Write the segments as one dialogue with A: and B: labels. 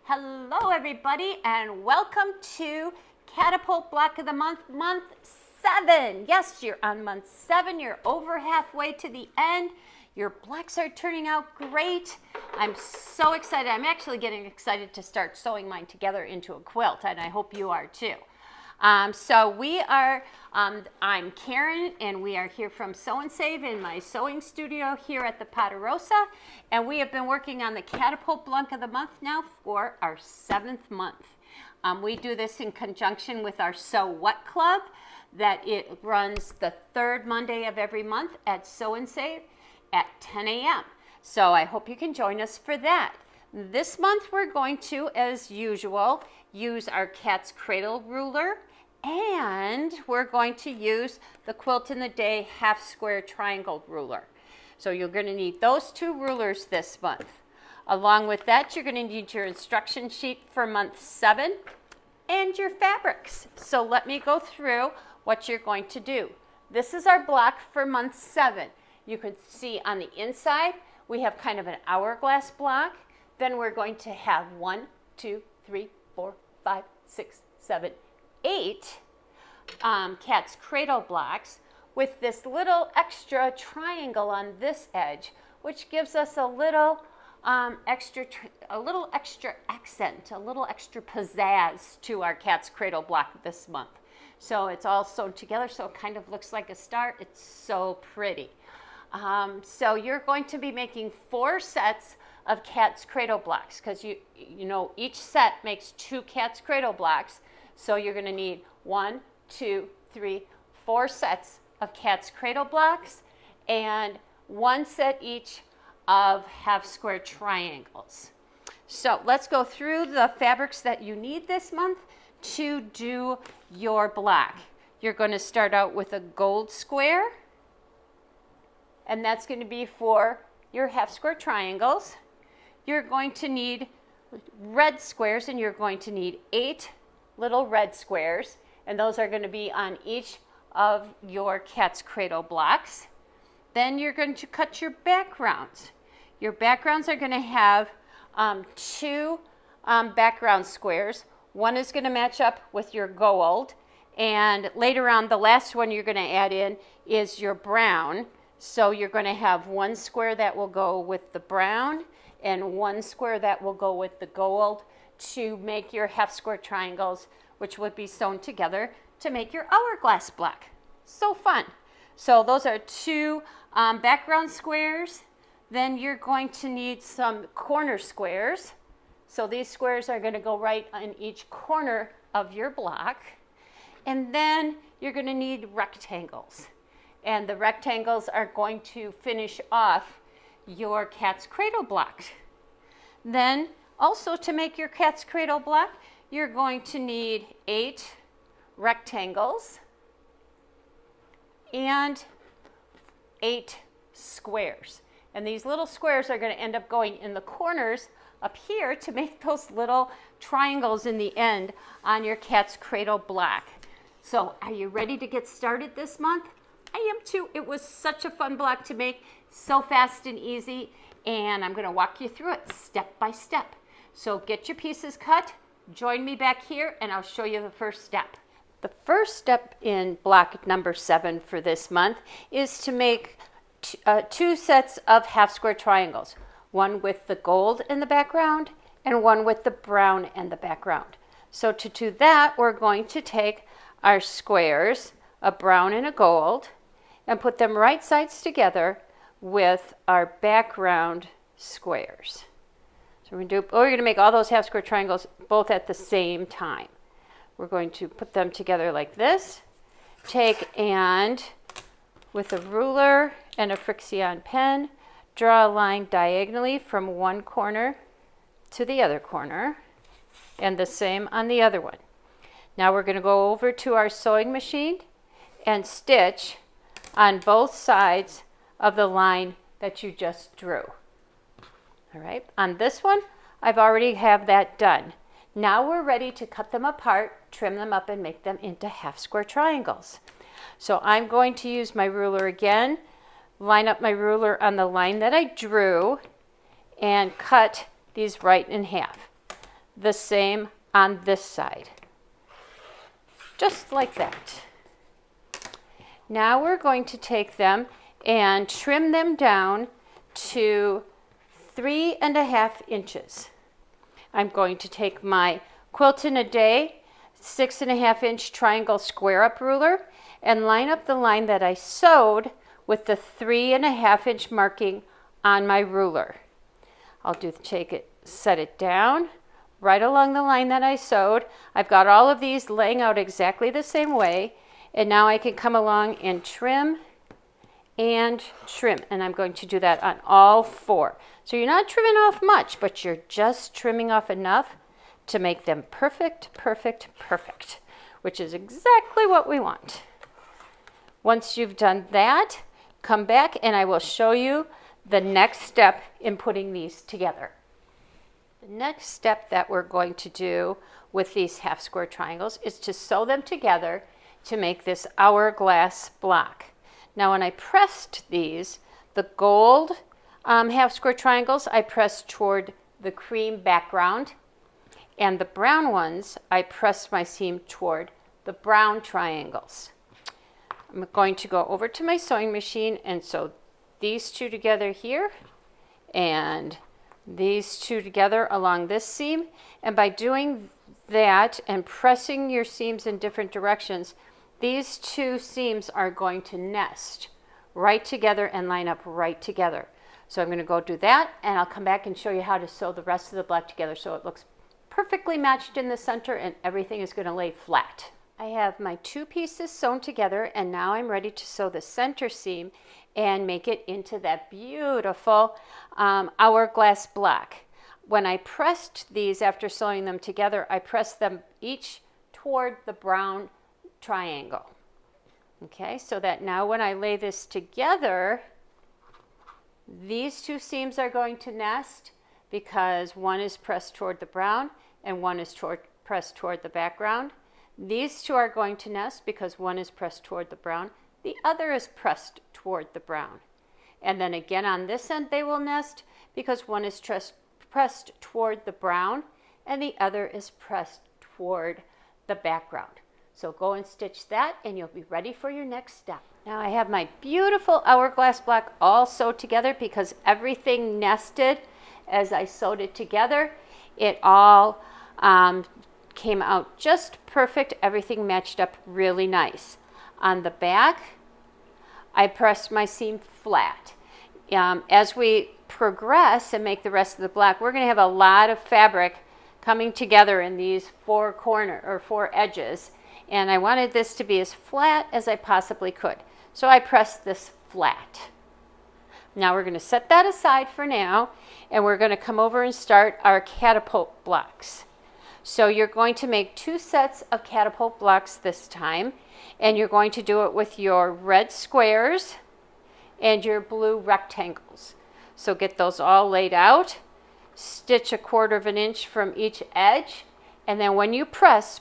A: Hello everybody and welcome to Catapult Block of the Month, month 7. Yes, you're on month 7. You're over halfway to the end. Your blocks are turning out great. I'm so excited. I'm actually getting excited to start sewing mine together into a quilt, and I hope you are too. I'm Karen, and we are here from Sew and Save in my sewing studio here at the Ponderosa, and we have been working on the Catapult Block of the Month now for our 7th month. We do this in conjunction with our Sew What Club, that it runs the 3rd Monday of every month at Sew and Save at 10 a.m. So I hope you can join us for that. This month we're going to, as usual, use our Cat's Cradle ruler, and we're going to use the Quilt in the Day half square triangle ruler. So you're going to need those 2 rulers this month. Along with that, you're going to need your instruction sheet for month 7 and your fabrics. So let me go through what you're going to do. This is our block for month 7. You can see on the inside we have kind of an hourglass block. Then we're going to have 1, 2, 3, 4, 5, 6, 7, 8 Cat's Cradle blocks with this little extra triangle on this edge, which gives us a little extra accent, a little extra pizzazz to our Cat's Cradle block this month. So it's all sewn together, so it kind of looks like a star. It's so pretty. So you're going to be making 4 sets of Cat's Cradle blocks, because you know each set makes 2 Cat's Cradle blocks. So you're going to need 1, 2, 3, 4 sets of Cat's Cradle blocks and 1 set each of half square triangles. So let's go through the fabrics that you need this month to do your block. You're going to start out with a gold square, and that's going to be for your half square triangles. You're going to need red squares, and you're going to need 8 little red squares, and those are going to be on each of your Cat's Cradle blocks. Then you're going to cut your backgrounds. Your backgrounds are going to have 2 background squares. One is going to match up with your gold, and later on the last one you're going to add in is your brown. So you're going to have 1 square that will go with the brown and 1 square that will go with the gold to make your half square triangles, which would be sewn together to make your hourglass block. So fun. So those are 2 background squares. Then you're going to need some corner squares. So these squares are going to go right in each corner of your block. And then you're going to need rectangles. And the rectangles are going to finish off your Cat's Cradle block. Then also to make your Cat's Cradle block, you're going to need 8 rectangles and 8 squares. And these little squares are going to end up going in the corners up here to make those little triangles in the end on your Cat's Cradle block. So are you ready to get started this month? I am too. It was such a fun block to make, so fast and easy, and I'm going to walk you through it step by step. So get your pieces cut, join me back here, and I'll show you the first step. The first step in block number 7 for this month is to make 2 sets of half square triangles, one with the gold in the background and one with the brown in the background. So to do that, we're going to take our squares, a brown and a gold, and put them right sides together with our background squares. So we're going to make all those half square triangles both at the same time. We're going to put them together like this. Take and with a ruler and a Frixion pen, draw a line diagonally from one corner to the other corner, and the same on the other one. Now we're going to go over to our sewing machine and stitch on both sides of the line that you just drew. All right, on this one, I've already have that done. Now we're ready to cut them apart, trim them up, and make them into half square triangles. So I'm going to use my ruler again, line up my ruler on the line that I drew, and cut these right in half. the same on this side. Just like that. Now we're going to take them and trim them down to 3.5 inches. I'm going to take my Quilt in a Day 6.5 inch triangle square up ruler and line up the line that I sewed with the 3.5 inch marking on my ruler. I'll set it down right along the line that I sewed. I've got all of these laying out exactly the same way, and now I can come along and trim and trim, and I'm going to do that on all 4. So you're not trimming off much, but you're just trimming off enough to make them perfect, perfect, perfect, which is exactly what we want. Once you've done that, come back and I will show you the next step in putting these together. The next step that we're going to do with these half square triangles is to sew them together to make this hourglass block. Now when I pressed these, the gold half square triangles I pressed toward the cream background, and the brown ones I pressed my seam toward the brown triangles. I'm going to go over to my sewing machine and sew these two together here and these two together along this seam, and by doing that and pressing your seams in different directions, these two seams are going to nest right together and line up right together. So I'm going to go do that, and I'll come back and show you how to sew the rest of the block together so it looks perfectly matched in the center and everything is going to lay flat. I have my 2 pieces sewn together, and now I'm ready to sew the center seam and make it into that beautiful hourglass block. When I pressed these after sewing them together, I pressed them each toward the brown triangle. Okay, so that now when I lay this together, these 2 seams are going to nest because one is pressed toward the brown and one is pressed toward the background. These 2 are going to nest because one is pressed toward the brown, the other is pressed toward the brown. And then again on this end they will nest because one is pressed toward the brown and the other is pressed toward the background. So go and stitch that and you'll be ready for your next step. Now I have my beautiful hourglass block all sewed together because everything nested as I sewed it together. It all came out just perfect. Everything matched up really nice. On the back, I pressed my seam flat. As we progress and make the rest of the block, we're going to have a lot of fabric coming together in these 4 edges, and I wanted this to be as flat as I possibly could. So I pressed this flat. Now we're going to set that aside for now, and we're going to come over and start our catapult blocks. So you're going to make 2 sets of catapult blocks this time, and you're going to do it with your red squares and your blue rectangles. So get those all laid out, stitch 1/4 inch from each edge, and then when you press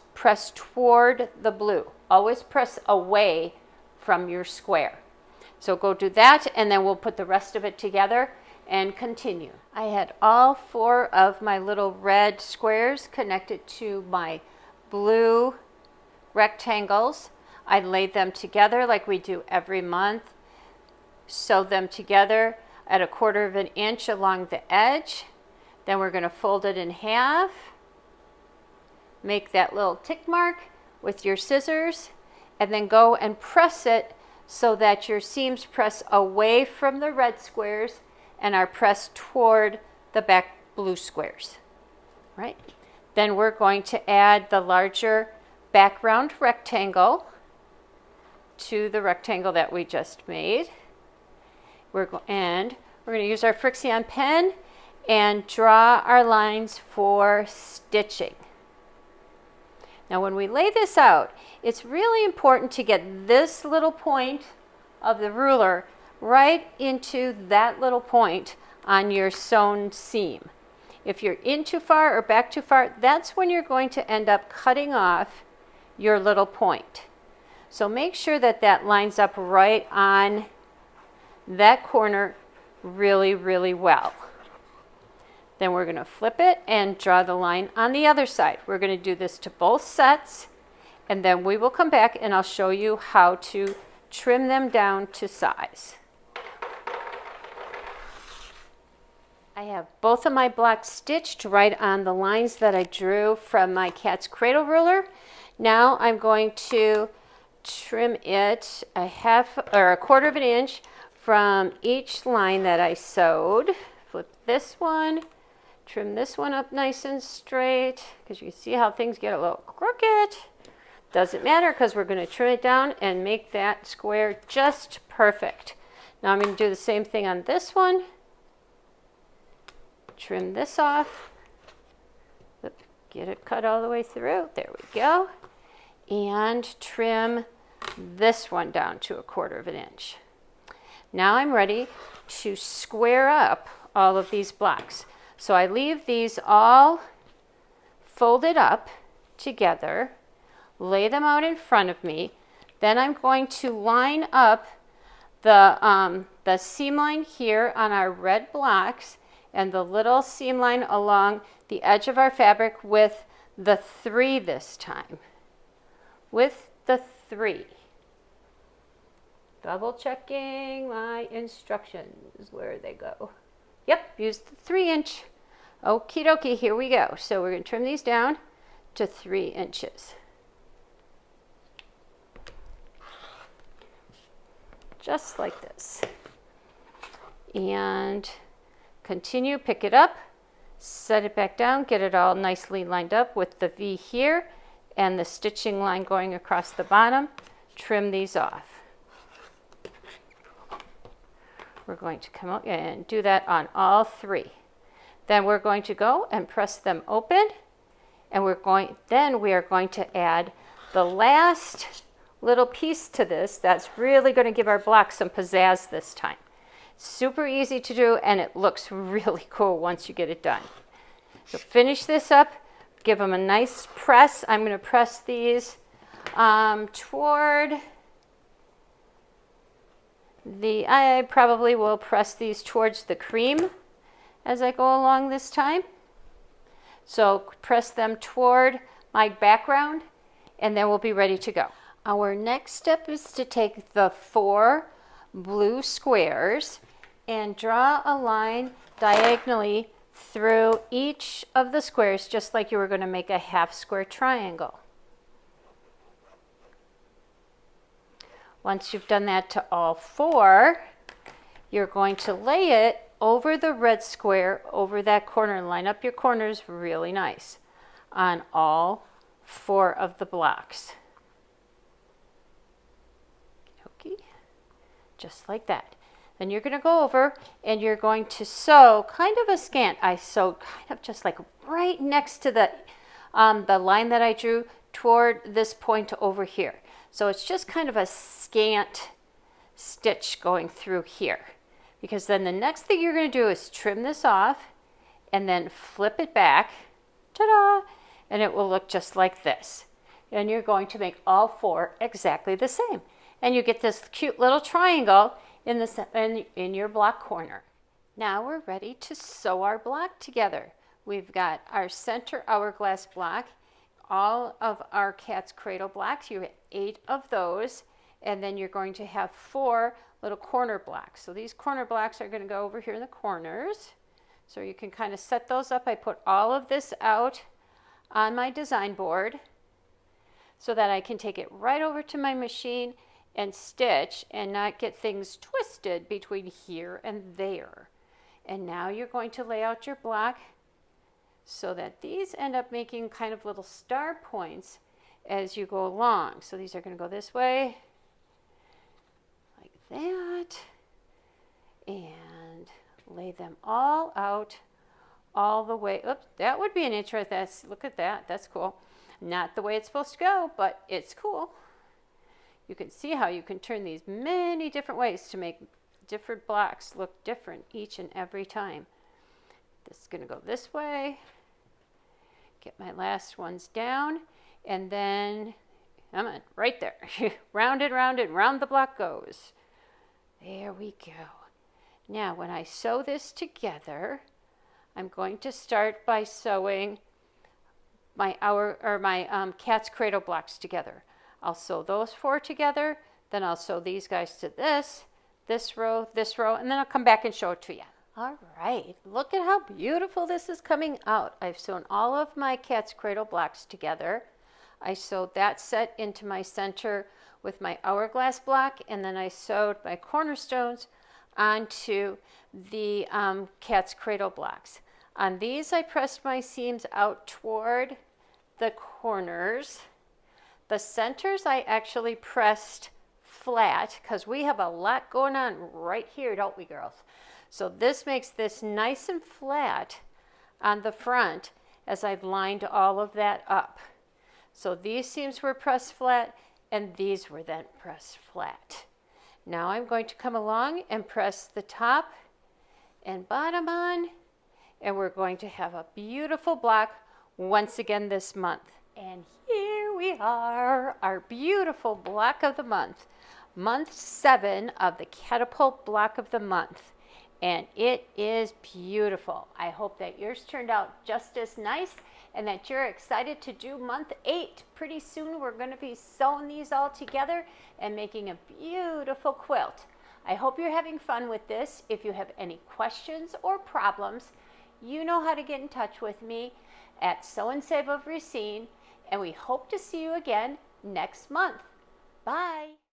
A: toward the blue. Always press away from your square. So go do that, and then we'll put the rest of it together and continue. I had all 4 of my little red squares connected to my blue rectangles. I laid them together like we do every month. Sew them together at 1/4 inch along the edge. Then we're going to fold it in half. Make that little tick mark with your scissors, and then go and press it so that your seams press away from the red squares and are pressed toward the back blue squares, right? Then we're going to add the larger background rectangle to the rectangle that we just made. We're going to use our Frixion pen and draw our lines for stitching. Now when we lay this out, it's really important to get this little point of the ruler right into that little point on your sewn seam. If you're in too far or back too far, that's when you're going to end up cutting off your little point. So make sure that that lines up right on that corner really, really well. Then we're going to flip it and draw the line on the other side. We're going to do this to both sets, and then we will come back and I'll show you how to trim them down to size. I have both of my blocks stitched right on the lines that I drew from my cat's cradle ruler. Now I'm going to trim it a quarter of an inch from each line that I sewed. Flip this one, trim this one up nice and straight, because you see how things get a little crooked. Doesn't matter, because we're going to trim it down and make that square just perfect. Now I'm going to do the same thing on this one. Trim this off. Get it cut all the way through. There we go. And trim this one down to a quarter of an inch. Now I'm ready to square up all of these blocks. So I leave these all folded up together, lay them out in front of me. Then I'm going to line up the seam line here on our red blocks and the little seam line along the edge of our fabric with the 3 this time. With the 3. Double checking my instructions. Where they go? Yep, use the 3-inch. Okie dokie, here we go. So we're going to trim these down to 3 inches. Just like this. And continue, pick it up, set it back down, get it all nicely lined up with the V here and the stitching line going across the bottom. Trim these off. We're going to come out and do that on all 3. Then we're going to go and press them open, and then we are going to add the last little piece to this that's really going to give our block some pizzazz this time. Super easy to do, and it looks really cool once you get it done. So finish this up, give them a nice press. I'm going to press these I probably will press these towards the cream as I go along this time. So press them toward my background, and then we'll be ready to go. Our next step is to take the 4 blue squares and draw a line diagonally through each of the squares, just like you were going to make a half square triangle. Once you've done that to all 4, you're going to lay it over the red square, over that corner. Line up your corners really nice on all 4 of the blocks. Okay, just like that. Then you're going to go over and you're going to sew kind of a scant. I sewed kind of just like right next to the line that I drew toward this point over here. So it's just kind of a scant stitch going through here. Because then the next thing you're going to do is trim this off and then flip it back. Ta-da! And it will look just like this. And you're going to make all 4 exactly the same. And you get this cute little triangle in your block corner. Now we're ready to sew our block together. We've got our center hourglass block, all of our cat's cradle blocks. You have 8 of those, and then you're going to have 4 little corner blocks. So these corner blocks are going to go over here in the corners. So you can kind of set those up. I put all of this out on my design board so that I can take it right over to my machine and stitch and not get things twisted between here and there. And now you're going to lay out your block so that these end up making kind of little star points as you go along. So these are going to go this way, like that, and lay them all out all the way. Oops, that would be an interesting, look at that, that's cool. Not the way it's supposed to go, but it's cool. You can see how you can turn these many different ways to make different blocks look different each and every time. This is going to go this way. Get my last ones down, and then come on, right there. Round and round and round the block goes. There we go. Now when I sew this together, I'm going to start by sewing my cat's cradle blocks together. I'll sew those 4 together, then I'll sew these guys to this row, and then I'll come back and show it to you. All right, look at how beautiful this is coming out. I've sewn all of my cat's cradle blocks together. I sewed that set into my center with my hourglass block, and then I sewed my cornerstones onto the cat's cradle blocks. On these, I pressed my seams out toward the corners. The centers I actually pressed flat because we have a lot going on right here, don't we, girls? So this makes this nice and flat on the front as I've lined all of that up. So these seams were pressed flat and these were then pressed flat. Now I'm going to come along and press the top and bottom on, and we're going to have a beautiful block once again this month. And here we are, our beautiful block of the month, month 7 of the catapult block of the month. And it is beautiful. I hope that yours turned out just as nice and that you're excited to do month 8. Pretty soon we're going to be sewing these all together and making a beautiful quilt. I hope you're having fun with this. If you have any questions or problems, you know how to get in touch with me at Sew and Save of Racine, and we hope to see you again next month. Bye.